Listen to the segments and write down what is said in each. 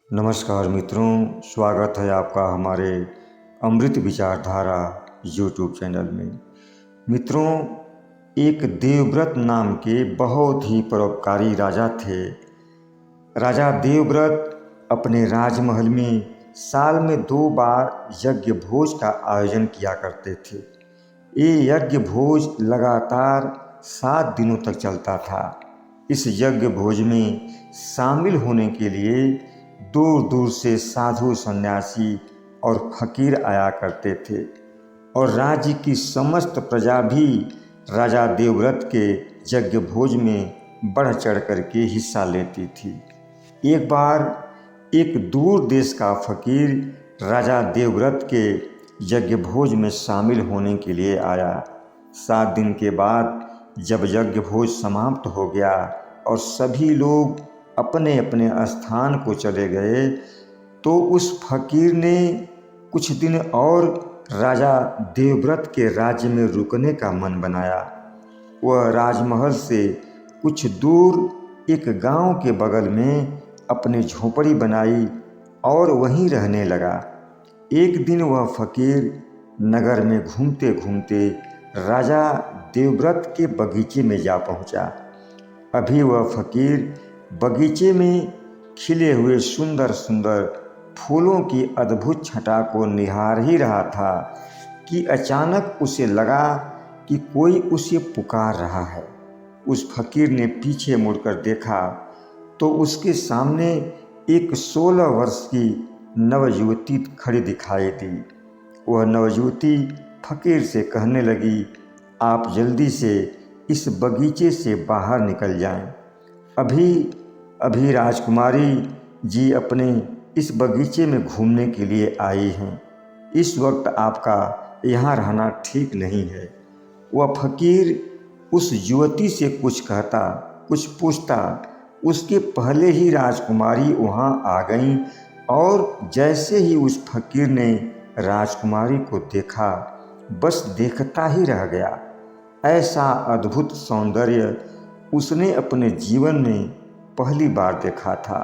नमस्कार मित्रों, स्वागत है आपका हमारे अमृत विचारधारा यूट्यूब चैनल में। मित्रों, एक देवव्रत नाम के बहुत ही परोपकारी राजा थे। राजा देवव्रत अपने राजमहल में साल में 2 बार यज्ञ भोज का आयोजन किया करते थे। ये यज्ञ भोज लगातार 7 दिनों तक चलता था। इस यज्ञ भोज में शामिल होने के लिए दूर दूर से साधु सन्यासी और फकीर आया करते थे और राज्य की समस्त प्रजा भी राजा देवव्रत के यज्ञ भोज में बढ़ चढ़ कर के हिस्सा लेती थी। एक बार एक दूर देश का फकीर राजा देवव्रत के यज्ञ भोज में शामिल होने के लिए आया। 7 दिन के बाद जब यज्ञ भोज समाप्त हो गया और सभी लोग अपने अपने स्थान को चले गए, तो उस फकीर ने कुछ दिन और राजा देवव्रत के राज्य में रुकने का मन बनाया। वह राजमहल से कुछ दूर एक गांव के बगल में अपनी झोपड़ी बनाई और वहीं रहने लगा। एक दिन वह फकीर नगर में घूमते घूमते राजा देवव्रत के बगीचे में जा पहुंचा। अभी वह फकीर बगीचे में खिले हुए सुंदर सुंदर फूलों की अद्भुत छटा को निहार ही रहा था कि अचानक उसे लगा कि कोई उसे पुकार रहा है। उस फकीर ने पीछे मुड़कर देखा तो उसके सामने एक 16 वर्ष की नवयुवती खड़ी दिखाई दी। वह नवयुवती फकीर से कहने लगी, आप जल्दी से इस बगीचे से बाहर निकल जाएं। अभी राजकुमारी जी अपने इस बगीचे में घूमने के लिए आई हैं। इस वक्त आपका यहाँ रहना ठीक नहीं है। वह फकीर उस युवती से कुछ कहता, कुछ पूछता, उसके पहले ही राजकुमारी वहाँ आ गई और जैसे ही उस फकीर ने राजकुमारी को देखा, बस देखता ही रह गया। ऐसा अद्भुत सौंदर्य उसने अपने जीवन में पहली बार देखा था।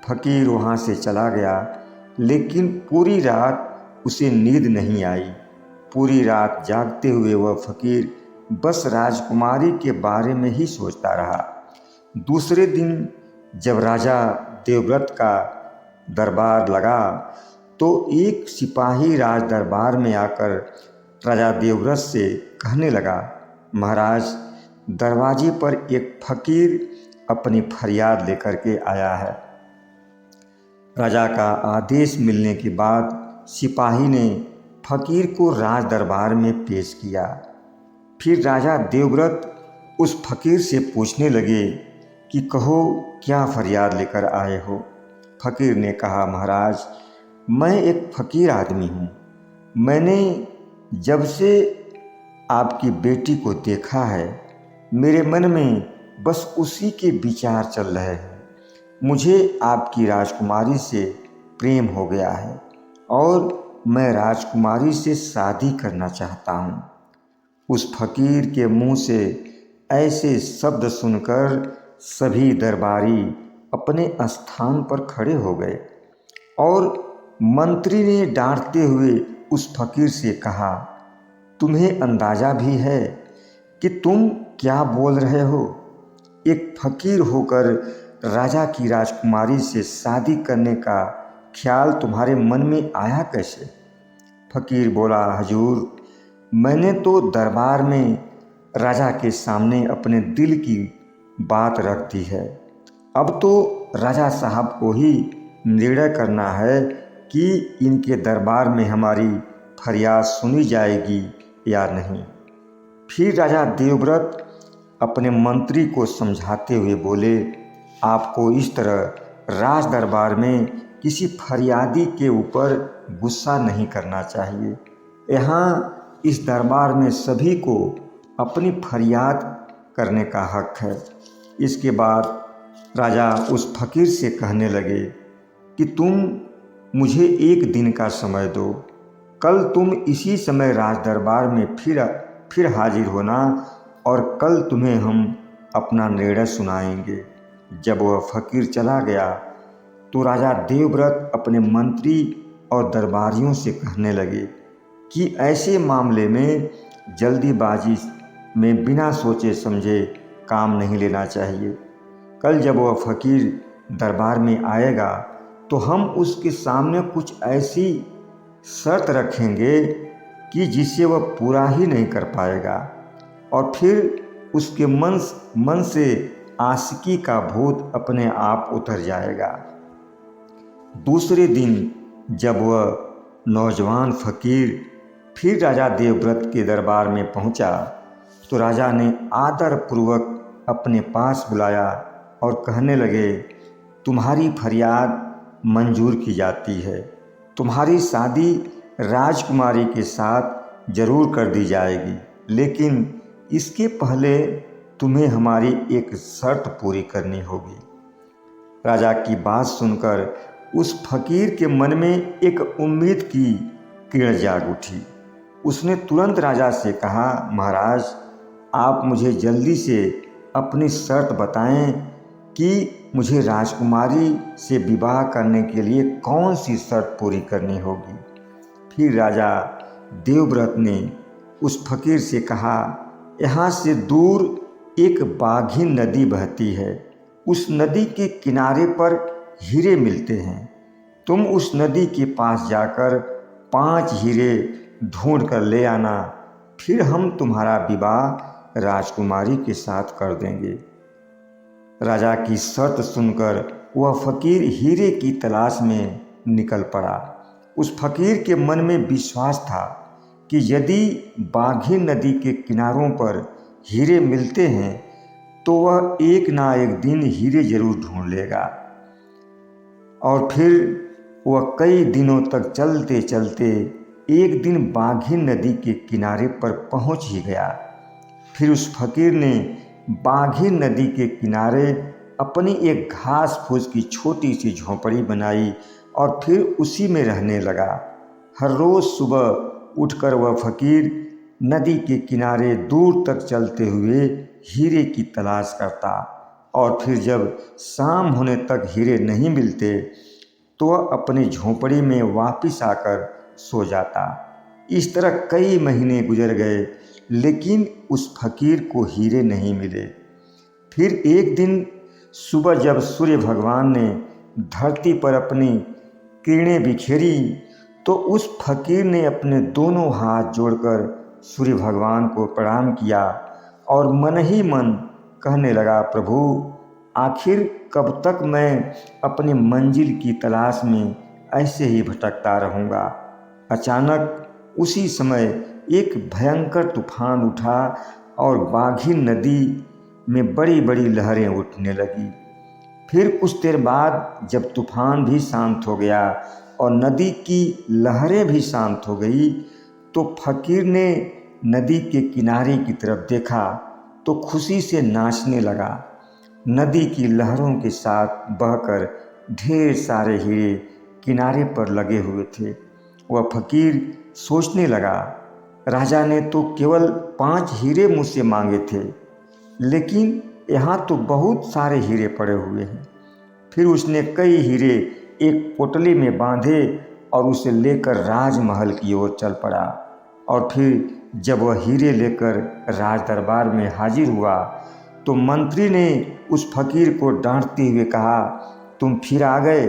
फकीर वहाँ से चला गया, लेकिन पूरी रात उसे नींद नहीं आई। पूरी रात जागते हुए वह फकीर बस राजकुमारी के बारे में ही सोचता रहा। दूसरे दिन जब राजा देवव्रत का दरबार लगा, तो एक सिपाही राज दरबार में आकर राजा देवव्रत से कहने लगा, महाराज, दरवाजे पर एक फकीर अपनी फरियाद लेकर के आया है। राजा का आदेश मिलने के बाद सिपाही ने फकीर को राज दरबार में पेश किया। फिर राजा देवव्रत उस फकीर से पूछने लगे कि कहो, क्या फरियाद लेकर आए हो। फकीर ने कहा, महाराज, मैं एक फकीर आदमी हूँ। मैंने जब से आपकी बेटी को देखा है, मेरे मन में बस उसी के विचार चल रहे हैं। मुझे आपकी राजकुमारी से प्रेम हो गया है और मैं राजकुमारी से शादी करना चाहता हूँ। उस फकीर के मुंह से ऐसे शब्द सुनकर सभी दरबारी अपने स्थान पर खड़े हो गए और मंत्री ने डांटते हुए उस फकीर से कहा, तुम्हें अंदाजा भी है कि तुम क्या बोल रहे हो? एक फकीर होकर राजा की राजकुमारी से शादी करने का ख्याल तुम्हारे मन में आया कैसे? फकीर बोला, हजूर, मैंने तो दरबार में राजा के सामने अपने दिल की बात रख दी है। अब तो राजा साहब को ही निर्णय करना है कि इनके दरबार में हमारी फरियाद सुनी जाएगी या नहीं। फिर राजा देवव्रत अपने मंत्री को समझाते हुए बोले, आपको इस तरह राज दरबार में किसी फरियादी के ऊपर गुस्सा नहीं करना चाहिए। यहाँ इस दरबार में सभी को अपनी फरियाद करने का हक है। इसके बाद राजा उस फकीर से कहने लगे कि तुम मुझे 1 दिन का समय दो। कल तुम इसी समय राज दरबार में फिर हाजिर होना और कल तुम्हें हम अपना निर्णय सुनाएंगे। जब वह फकीर चला गया तो राजा देवव्रत अपने मंत्री और दरबारियों से कहने लगे कि ऐसे मामले में जल्दीबाजी में बिना सोचे समझे काम नहीं लेना चाहिए। कल जब वह फकीर दरबार में आएगा तो हम उसके सामने कुछ ऐसी शर्त रखेंगे कि जिसे वह पूरा ही नहीं कर पाएगा, और फिर उसके मन से आशिकी का भूत अपने आप उतर जाएगा। दूसरे दिन जब वह नौजवान फकीर फिर राजा देवव्रत के दरबार में पहुंचा तो राजा ने आदर पूर्वक अपने पास बुलाया और कहने लगे, तुम्हारी फरियाद मंजूर की जाती है। तुम्हारी शादी राजकुमारी के साथ जरूर कर दी जाएगी, लेकिन इसके पहले तुम्हें हमारी एक शर्त पूरी करनी होगी। राजा की बात सुनकर उस फकीर के मन में एक उम्मीद की किरण जाग उठी। उसने तुरंत राजा से कहा, महाराज, आप मुझे जल्दी से अपनी शर्त बताएं कि मुझे राजकुमारी से विवाह करने के लिए कौन सी शर्त पूरी करनी होगी। फिर राजा देवव्रत ने उस फकीर से कहा, यहाँ से दूर एक बाघिन नदी बहती है। उस नदी के किनारे पर हीरे मिलते हैं। तुम उस नदी के पास जाकर 5 हीरे ढूंढ कर ले आना, फिर हम तुम्हारा विवाह राजकुमारी के साथ कर देंगे। राजा की शर्त सुनकर वह फकीर हीरे की तलाश में निकल पड़ा। उस फकीर के मन में विश्वास था कि यदि बाघिन नदी के किनारों पर हीरे मिलते हैं तो वह एक ना एक दिन हीरे जरूर ढूंढ लेगा। और फिर वह कई दिनों तक चलते चलते एक दिन बाघिन नदी के किनारे पर पहुंच ही गया। फिर उस फकीर ने बाघिन नदी के किनारे अपनी एक घास फूस की छोटी सी झोंपड़ी बनाई और फिर उसी में रहने लगा। हर रोज़ सुबह उठकर वह फकीर नदी के किनारे दूर तक चलते हुए हीरे की तलाश करता, और फिर जब शाम होने तक हीरे नहीं मिलते तो वह अपनी झोंपड़ी में वापस आकर सो जाता। इस तरह कई महीने गुजर गए, लेकिन उस फकीर को हीरे नहीं मिले। फिर एक दिन सुबह जब सूर्य भगवान ने धरती पर अपनी किरणें बिखेरी तो उस फकीर ने अपने दोनों हाथ जोड़कर सूर्य भगवान को प्रणाम किया और मन ही मन कहने लगा, प्रभु, आखिर कब तक मैं अपनी मंजिल की तलाश में ऐसे ही भटकता रहूँगा। अचानक उसी समय एक भयंकर तूफान उठा और बाघिन नदी में बड़ी बड़ी लहरें उठने लगी। फिर कुछ देर बाद जब तूफान भी शांत हो गया और नदी की लहरें भी शांत हो गई तो फकीर ने नदी के किनारे की तरफ देखा तो खुशी से नाचने लगा। नदी की लहरों के साथ बहकर ढेर सारे हीरे किनारे पर लगे हुए थे। वह फकीर सोचने लगा, राजा ने तो केवल 5 हीरे मुझसे मांगे थे, लेकिन यहाँ तो बहुत सारे हीरे पड़े हुए हैं। फिर उसने कई हीरे एक पोटली में बांधे और उसे लेकर राजमहल की ओर चल पड़ा। और फिर जब वह हीरे लेकर राज दरबार में हाजिर हुआ तो मंत्री ने उस फकीर को डांटते हुए कहा, तुम फिर आ गए,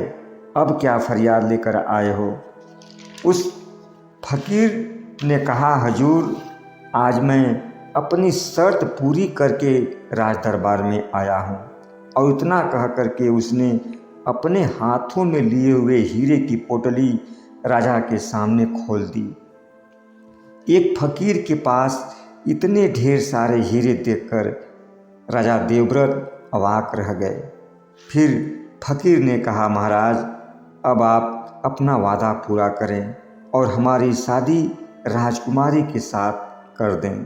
अब क्या फरियाद लेकर आए हो। उस फकीर ने कहा, हजूर, आज मैं अपनी शर्त पूरी करके राज दरबार में आया हूँ। और इतना कह करके उसने अपने हाथों में लिए हुए हीरे की पोटली राजा के सामने खोल दी। एक फकीर के पास इतने ढेर सारे हीरे देखकर राजा देवव्रत अवाक रह गए। फिर फकीर ने कहा, महाराज, अब आप अपना वादा पूरा करें और हमारी शादी राजकुमारी के साथ कर दें।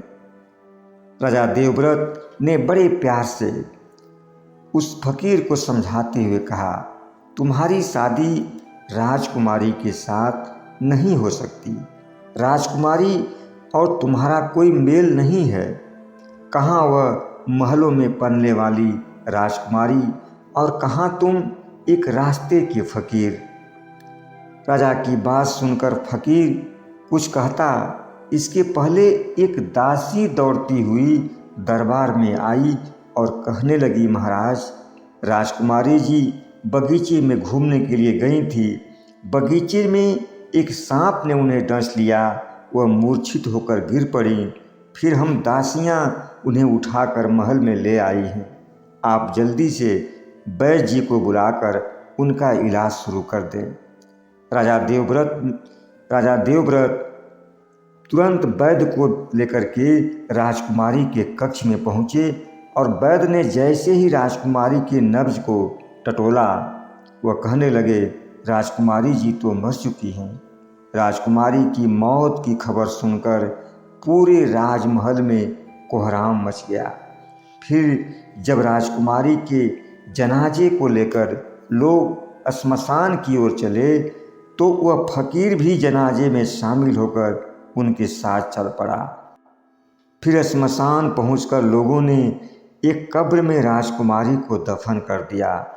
राजा देवव्रत ने बड़े प्यार से उस फकीर को समझाते हुए कहा, तुम्हारी शादी राजकुमारी के साथ नहीं हो सकती। राजकुमारी और तुम्हारा कोई मेल नहीं है। कहाँ वह महलों में पलने वाली राजकुमारी और कहाँ तुम एक रास्ते के फकीर। राजा की बात सुनकर फकीर कुछ कहता, इसके पहले एक दासी दौड़ती हुई दरबार में आई और कहने लगी, महाराज, राजकुमारी जी बगीचे में घूमने के लिए गई थी। बगीचे में एक सांप ने उन्हें डंस लिया, वह मूर्छित होकर गिर पड़ी। फिर हम दासियां उन्हें उठाकर महल में ले आई हैं। आप जल्दी से वैद्य जी को बुलाकर उनका इलाज शुरू कर दें। राजा देवव्रत तुरंत वैद्य को लेकर के राजकुमारी के कक्ष में पहुँचे और वैद्य ने जैसे ही राजकुमारी के नब्ज को टटोला, वह कहने लगे, राजकुमारी जी तो मर चुकी हैं। राजकुमारी की मौत की खबर सुनकर पूरे राजमहल में कोहराम मच गया। फिर जब राजकुमारी के जनाजे को लेकर लोग श्मशान की ओर चले तो वह फकीर भी जनाजे में शामिल होकर उनके साथ चल पड़ा। फिर श्मशान पहुंचकर लोगों ने एक कब्र में राजकुमारी को दफन कर दिया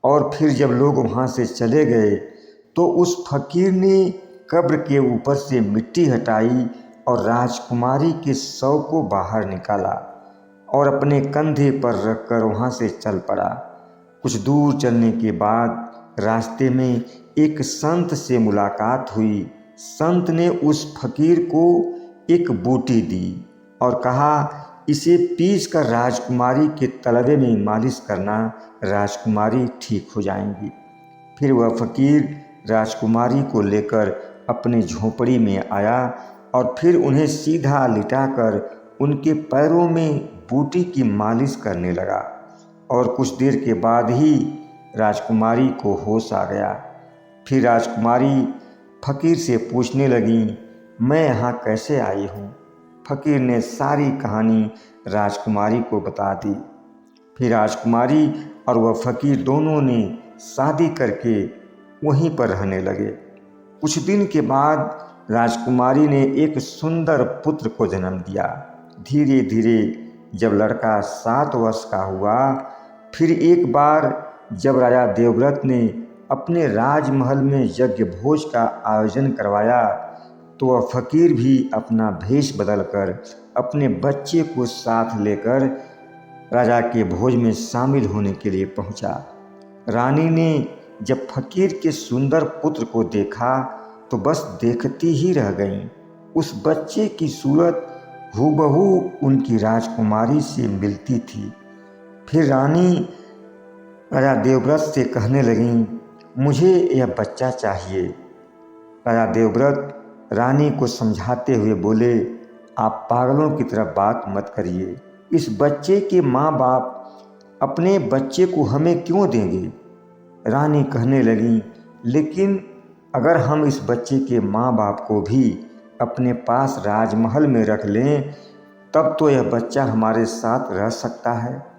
और फिर जब लोग वहां से चले गए तो उस फकीर ने कब्र के ऊपर से मिट्टी हटाई और राजकुमारी के शव को बाहर निकाला और अपने कंधे पर रखकर वहां से चल पड़ा। कुछ दूर चलने के बाद रास्ते में एक संत से मुलाकात हुई। संत ने उस फकीर को एक बूटी दी और कहा, इसे पीस कर राजकुमारी के तलवे में मालिश करना, राजकुमारी ठीक हो जाएंगी। फिर वह फकीर राजकुमारी को लेकर अपने झोपड़ी में आया और फिर उन्हें सीधा लिटाकर उनके पैरों में बूटी की मालिश करने लगा और कुछ देर के बाद ही राजकुमारी को होश आ गया। फिर राजकुमारी फकीर से पूछने लगी, मैं यहाँ कैसे आई हूँ। फकीर ने सारी कहानी राजकुमारी को बता दी। फिर राजकुमारी और वह फकीर दोनों ने शादी करके वहीं पर रहने लगे। कुछ दिन के बाद राजकुमारी ने एक सुंदर पुत्र को जन्म दिया। धीरे धीरे जब लड़का 7 वर्ष का हुआ, फिर एक बार जब राजा देवव्रत ने अपने राजमहल में यज्ञ भोज का आयोजन करवाया तो वह फकीर भी अपना भेष बदलकर अपने बच्चे को साथ लेकर राजा के भोज में शामिल होने के लिए पहुंचा। रानी ने जब फकीर के सुंदर पुत्र को देखा तो बस देखती ही रह गईं। उस बच्चे की सूरत हूबहू उनकी राजकुमारी से मिलती थी। फिर रानी राजा देवव्रत से कहने लगीं, मुझे यह बच्चा चाहिए। राजा देवव्रत रानी को समझाते हुए बोले, आप पागलों की तरह बात मत करिए। इस बच्चे के माँ बाप अपने बच्चे को हमें क्यों देंगे। रानी कहने लगी, लेकिन अगर हम इस बच्चे के माँ बाप को भी अपने पास राजमहल में रख लें तब तो यह बच्चा हमारे साथ रह सकता है।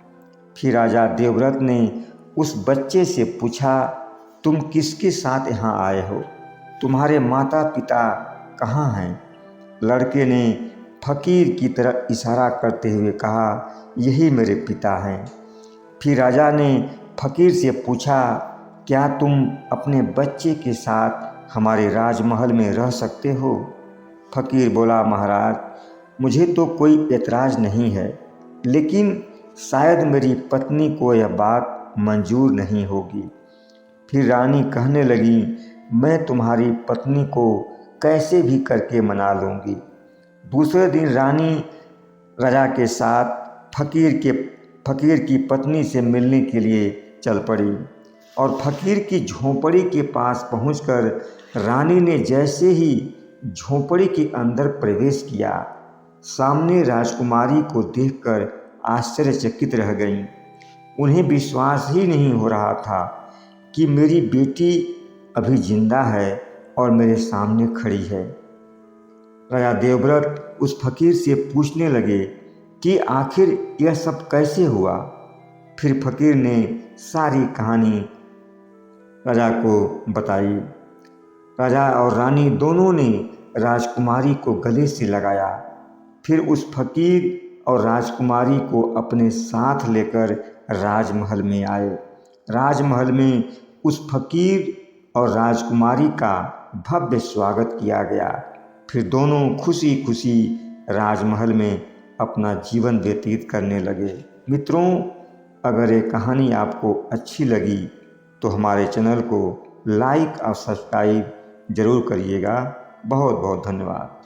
फिर राजा देवव्रत ने उस बच्चे से पूछा, तुम किसके साथ यहाँ आए हो, तुम्हारे माता पिता कहाँ हैं। लड़के ने फकीर की तरफ इशारा करते हुए कहा, यही मेरे पिता हैं। फिर राजा ने फकीर से पूछा, क्या तुम अपने बच्चे के साथ हमारे राजमहल में रह सकते हो। फकीर बोला, महाराज, मुझे तो कोई ऐतराज़ नहीं है, लेकिन शायद मेरी पत्नी को यह बात मंजूर नहीं होगी। फिर रानी कहने लगी, मैं तुम्हारी पत्नी को कैसे भी करके मना लूँगी। दूसरे दिन रानी राजा के साथ फकीर की पत्नी से मिलने के लिए चल पड़ी और फकीर की झोंपड़ी के पास पहुंचकर रानी ने जैसे ही झोंपड़ी के अंदर प्रवेश किया, सामने राजकुमारी को देखकर आश्चर्यचकित रह गईं। उन्हें विश्वास ही नहीं हो रहा था कि मेरी बेटी अभी जिंदा है और मेरे सामने खड़ी है। राजा देवव्रत उस फकीर से पूछने लगे कि आखिर यह सब कैसे हुआ। फिर फकीर ने सारी कहानी राजा को बताई। राजा और रानी दोनों ने राजकुमारी को गले से लगाया। फिर उस फकीर और राजकुमारी को अपने साथ लेकर राजमहल में आए राजमहल में उस फकीर और राजकुमारी का भव्य स्वागत किया गया। फिर दोनों खुशी खुशी राजमहल में अपना जीवन व्यतीत करने लगे। मित्रों, अगर ये कहानी आपको अच्छी लगी तो हमारे चैनल को लाइक और सब्सक्राइब ज़रूर करिएगा। बहुत बहुत धन्यवाद।